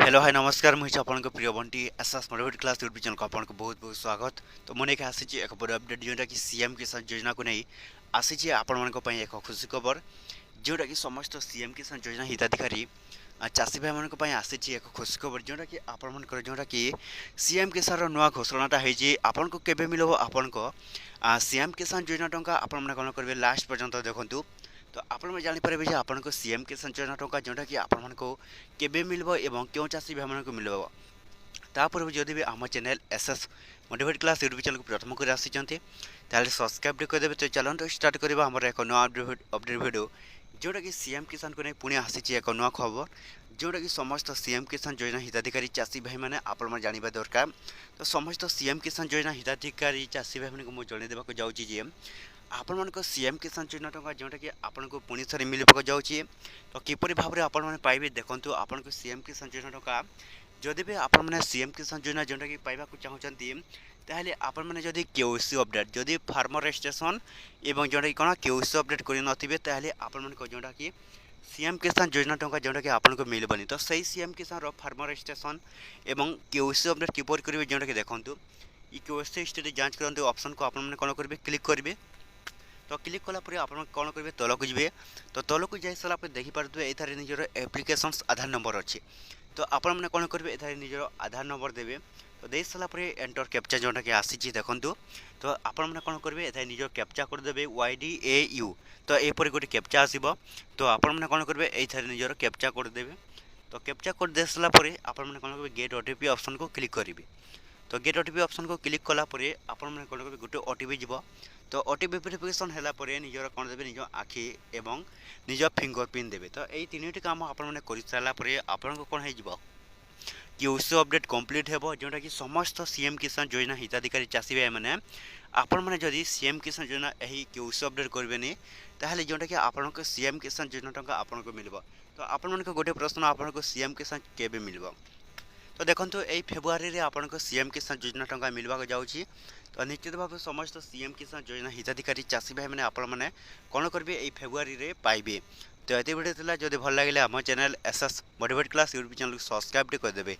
Hello hi नमस्कार मुझे आपन प्रिय Bunty SS motivate class YouTube channel को आपन को बहुत बहुत स्वागत। तो मन के आसी एक बड़ अपडेट जोटा कि सीएम किसान योजना को नहीं आसी आपण मान एक खुशी खबर जोटा कि समस्त सीएम किसान योजना हिताधिकारी चाषी भाई मान आसी एक खुशी खबर जोटा कि आपण जोटा कि सीएम किसान नुआ घोषणाटा होती आपन को केबे मिलो आपन को सीएम किसान योजना टंका आपण कौन करेंगे लास्ट पर्यंत देखूँ। तो आपण जानीपारे जे आपन को सीएम किसान योजना टंका जोटा कि आपण को केबे मिलबो एवं क्यों चाषी भाई को मिलबो तापर जदि भी आम channel SS motivate class YouTube channel को प्रथम कर आसी सब्सक्राइब करदेवे। तो चलते स्टार्ट करवा आम एक नुआ अपडेट वीडियो जोटा कि सीएम किसान को नहीं पुणी आसी एक नुआ खबर जोटा कि समस्त सीएम किसान योजना हिताधिकारी चाषी भाई मैंने आपण जानवा दरकार। तो समस्त सीएम किसान योजना हिताधिकारी चाषी भाई मैंने मुझे जनईदेक जाऊँगी आपण मान सीएम किसान योजना टंका जोटा कि आपन को पुणी थे मिलवा जाऊँगी। तो किपर भाव में आपण पाइबे देखो आपन को सीएम किसान योजना टंका जदि भी आपण मैंने सीएम किसान योजना जोटा कि पाइबा चाहूँगी ताहले आपण मैंने जदि केओसी अपडेट जदि फार्मर रजिस्ट्रेशन एवं जोटा कि कौन केओसी अपडेट कर नथिबे ताहले आपण मान जोटा कि सीएम किसान योजना टंका जोटा कि आपन को मिलबनी। तो सही सीएम किसान फार्मर रजिस्ट्रेशन एवं केओसी अपडेट किपर करेंगे जोटा कि देखो ये केओसी स्थिति जांच करते ऑप्शन को आपण कौन करेंगे क्लिक करेंगे। तो क्लिक कलापर आप कौन करेंगे तलक जी तो तलक जा सारापर देखिपे ये निजर एप्लिकेशन्स आधार नंबर अच्छे। तो आपण मैंने कौन करेंगे ये निजर आधार नंबर देवे। तो दे सारापर एंटर कैप्चा जोटा कि आसी देखूँ। तो आपण मैंने कौन करेंगे ये निजर कैप्चा करदे YDAU। तो यहपर गोटे कैप्चा आसो। तो आपण मैंने कौन करेंगे ये निजर कैप्चा करदेवे। तो कैप्चा कर दे सारापर आपण मैंने कौन करेंगे गेट OTP ऑप्शन को क्लिक करेंगे। तो गेट OTP ऑप्शन को क्लिक कलापर आपण मैंने कौन करेंगे गोटे OTP जीव। तो OTP वेरिफिकेशन है निजर कौन देवे निज आखि एवं निज फिंगरप्रिंट देवे। तो यही तीन काम आपण मैंने कर सारापर आपण को कौन हो कि उस अपडेट कंप्लीट हो जोटा कि समस्त सीएम किसान योजना हिताधिकारी चाषी भाई मैंने आपण मैंने जदि सीएम किसान योजना यही केउसी अपडेट करेंगे ताहले जोटा कि आपण को सीएम किसान योजना टंका आपण को मिल। तो आपण मान गोटे प्रश्न आपण को सीएम किसान केबे मिल। तो देखो यही फेब्रुआरी आपन को सीएम किसान योजना टंका मिलवा जाऊँगी। तो निश्चित भाव समस्त सीएम किसान योजना हिताधिकारी चाषी भाई मैंने आपण मैंने कौन करेंगे ये फेब्रुआरी रे पाइबे। तो ये वीडियो जब भल लगे आम channel SS motivate class YouTube channel को सब्सक्राइब करदेवे।